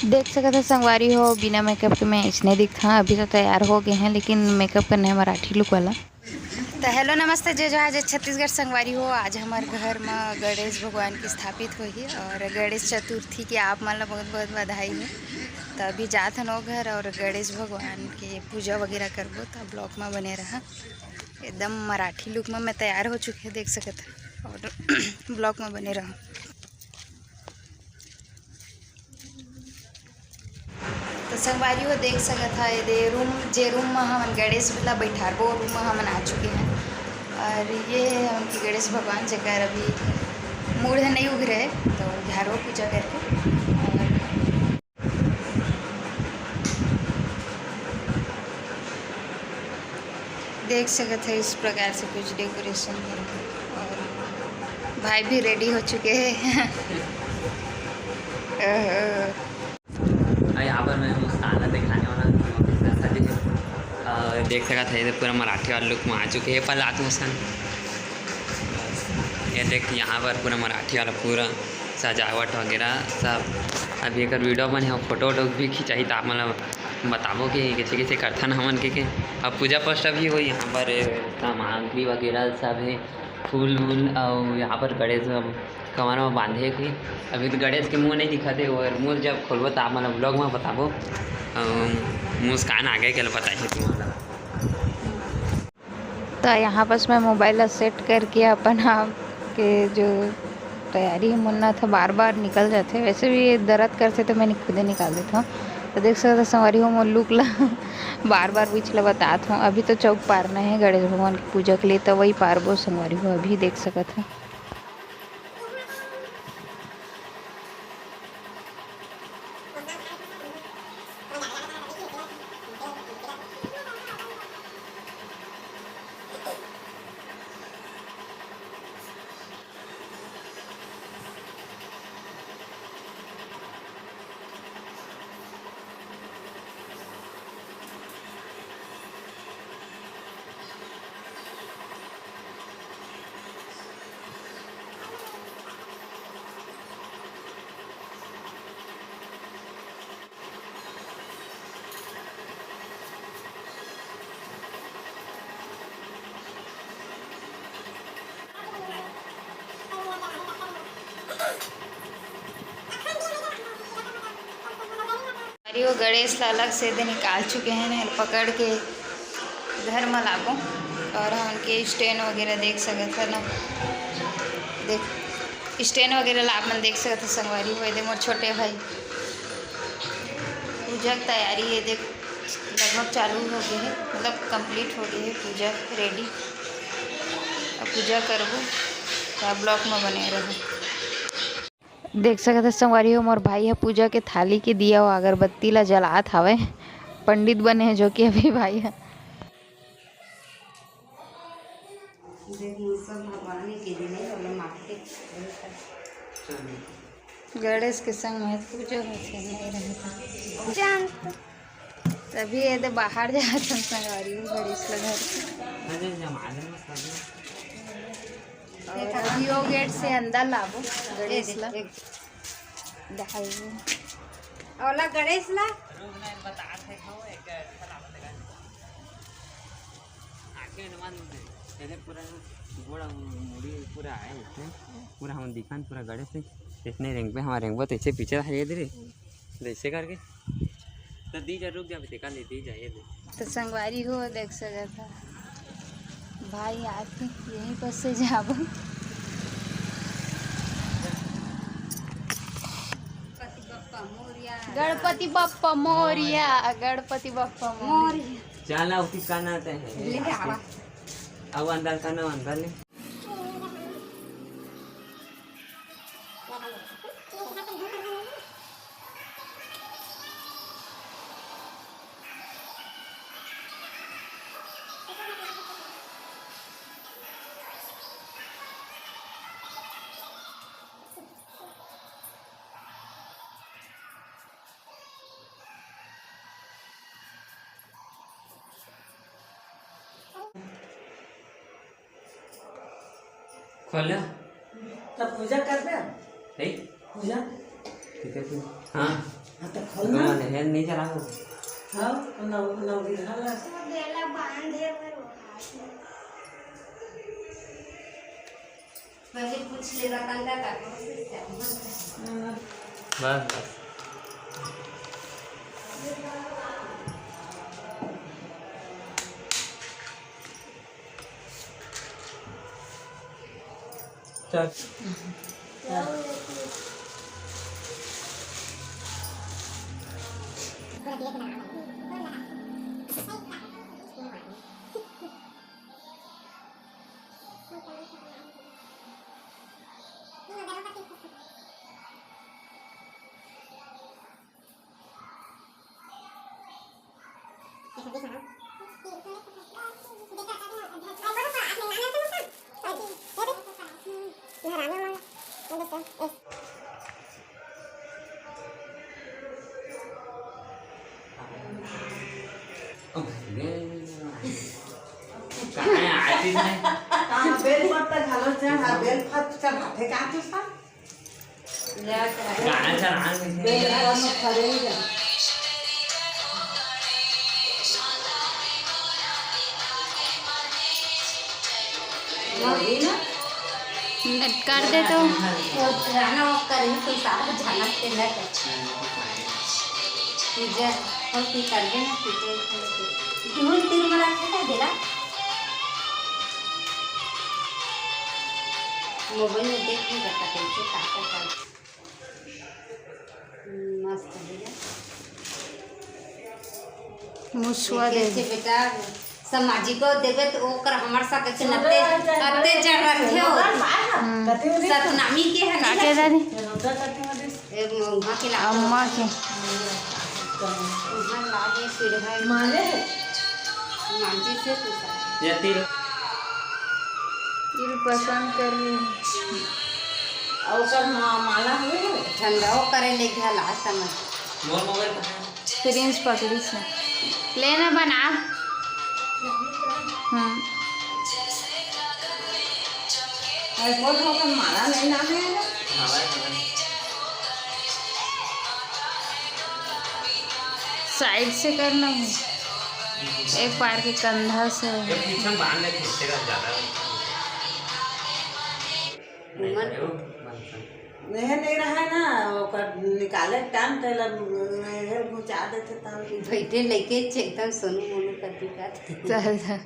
देख सकते संगवारी हो बिना मेकअप के मैं इसने दिखा। अभी तो तैयार हो गए हैं लेकिन मेकअप करना है मराठी लुक वाला। तो हेलो नमस्ते जय जय छत्तीसगढ़ संगवारी हो। आज हमारे घर में गणेश भगवान की स्थापित हुई और गणेश चतुर्थी की आप मतलब बहुत बहुत बधाई हो। तो अभी जात हन घर और गणेश भगवान के पूजा वगैरह करबो। तो ब्लॉग में बने रहा एकदम मराठी लुक में मैं तैयार हो चुके देख सकते और ब्लॉग में बने रहा। तो संगवारी हो देख सकत है ये रूम में हम गणेश वाला बैठाबो रूम में हम आ चुके हैं। और ये है उनकी गणेश भगवान जगह अभी मूड है नहीं उग रहे तो झाड़ो पूजा करके और देख सकते हैं इस प्रकार से कुछ डेकोरेशन करके। और भाई भी रेडी हो चुके हैं। यहाँ पर मैं मुस्कान दिखाने वाला देख सका था पूरा मराठी वाले लुक में आ चुके हैं। पल आती मुस्कान ये देख यहाँ पर पूरा मराठी वाला पूरा सजावट वगैरह सब। अभी एक वीडियो बने हो फोटो वोटो भी खिंचाई तो आप मतलब बताबो कि कैसे कैसे करथन हमन के अब पूजा पाठ भी हो। यहाँ पर सामग्री वगैरह सब है फूल वूल और यहाँ पर गणेश कमर में बांधे की। अभी तो गणेश के मुँह नहीं दिखाते और मुँह जब खोलबो तो आप मतलब ब्लॉग में बताबो। मुस्कान आगे के बताइए तुम्हारा। तो यहाँ बस मैं मोबाइल सेट करके अपन आप के जो तैयारी मुन्ना था बार बार निकल जाते। वैसे भी ये दर्द करते तो मैं खुद ही निकाल देता हूँ। तो देख सकते संगवारी हो मोर लुक ला बार बार बीच ला बताता हूँ। अभी तो चौक पारना है गणेश भगवान की पूजा के लिए तो वही पारबो संगवारी हो अभी देख सकते हैं। वो गणेश ला अलग से दे निकाल चुके हैं पकड़ के घर में लागो। और हम उनके स्टैंड वगैरह देख सकते ना देख स्टैंड वगैरह ला आप मन देख सकते संगवारी हुए दे मोर छोटे भाई पूजा की तैयारी है देख लगभग चालू हो गई है मतलब कंप्लीट हो गई है पूजा रेडी। अब पूजा करबो तो ब्लॉक में बने रहो। देख सकते संगवारी हो मोर भाई है पूजा के थाली के दिया हुआ अगरबत्ती ला जलात हवे। पंडित बने हैं जो कि अभी भाई है गणेश के संग में पूजा तभी ये बाहर जाते संगवारी हो गणेश घर और अभी वो गेट से अंदर लाबो गणेश ला औला गणेश ला पूरा मुड़ी पूरा है इसमें पूरा हम दिखान पूरा गणेश इतने रेंग पे हमारे रेंग तो इसे पीछे धीरे धीरे जैसे करके तो दी जा रुक जा टिका ले दी जाइए। तो संगवारी हो देख सका था भाई आके यहीं पर से जाबो। गणपति बप्पा मोरिया गणपति बप्पा मोरिया। चला उसी का नाते हैं अब अंदर का ना अंदर ले खोल तब पूजा कर दे नहीं पूजा ठीक है। हाँ तो तो खोलना है नहीं चला वो हाँ नौ विधा पहले पूछ लेगा कंधा का बस बस चल काय आती नाही बेल पत्ता घालायचा हा बेल पत्ता भाते का तू सांग गाण्याचा राग बेल पत्ता खरेगा कर दे तो रहना वो करें कोई साथ झाना के ना तुझे और की कर देना तुझे क्यों तीर बना के देला मोबाइल में देख के बता कैसे काटा कर मस्त है मुसवा दे कैसे बेटा सामाजिक देवे तो ओकर हमर सा कैसे नते अते जड़ रखे हो सतनामी के है का के दादी ए वहां के ला अम्मा के वहां लागे सीढ़ा माने मांझी से तू ये तीर दिल पसंद कर रही और कर माला हुए ठंडा हो करे ले गया लास्ट में मोर मोबाइल प्रिंस पकड़ी से लेना बना और बोल हो कर माला नहीं ना है साइड से करना है एक पैर के कंधा से ये पीछे बांध ले खींचे का ज्यादा नहीं रहा है ना वो कर निकाले टाइम तेला हेल घुचा देते तब बैठे लेके एकदम सोनू मोनू कर दी का चल जा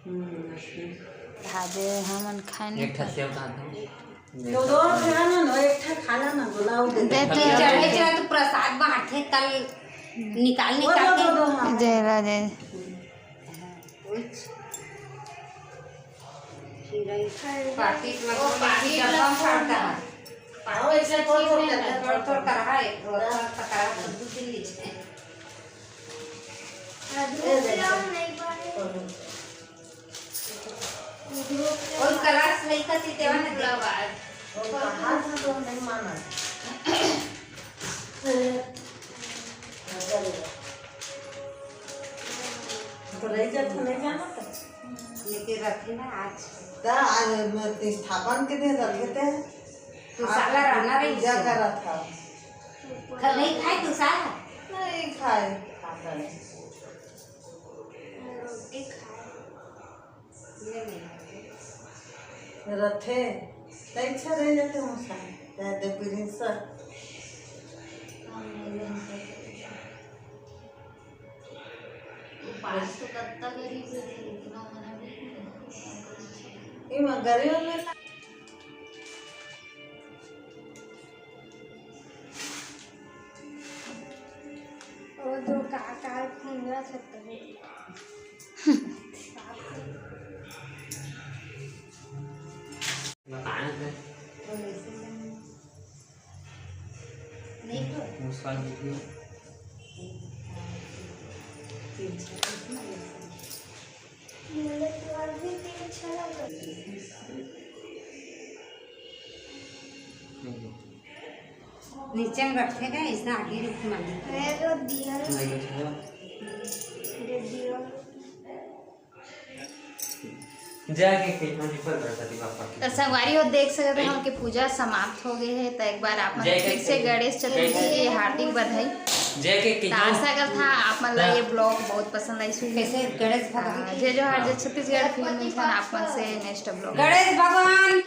भाजे हमन खाने एक ठसिया उठा दो दो खाना ना एक ठा खाना ना बुलाओ दे दे तो चढ़े चढ़े तो प्रसाद बांटे कल निकाल निकाल के दे ला दे पार्टी डब्बा फाड़ता है आओ ऐसे बोल बोल थोड़ा थोड़ा कर रहा है थोड़ा पकड़ा दूध दिल्ली और क्लास नहीं करती तेरा ना नहीं माना तो रह जाता नहीं जाना लेके रखे ना आज आज स्थापन के दिन रखे थे तू साला रहना रही पूजा करा था कल नहीं खाए तू साला नहीं खाए खाता नहीं रथे तैछा रह जाते मुसा जाते प्रिंस पास तो कत्ता गरीब है लेकिन मना भी इमा गरीब में और जो काका खुंगरा सकते हैं नहीं तो मुस्कान वीडियो मुझे तो आज भी अच्छा लगा नीचे में रखेगा इसने आगे रुक मांगी है तो दिया नहीं कुछ है दे दिया जाके कहीं पर गणपति बापा तो संगवारी हो देख सकते हैं कि पूजा समाप्त हो गई है। तो एक बार आप मन फिर से गणेश चतुर्थी की हार्दिक बधाई। तो आशा करता आप मन ये ब्लॉग बहुत पसंद आई। कैसे गणेश भगवान जे जो हर छत्तीसगढ़ फिल्म आप मन से नेक्स्ट ब्लॉग गणेश भगवान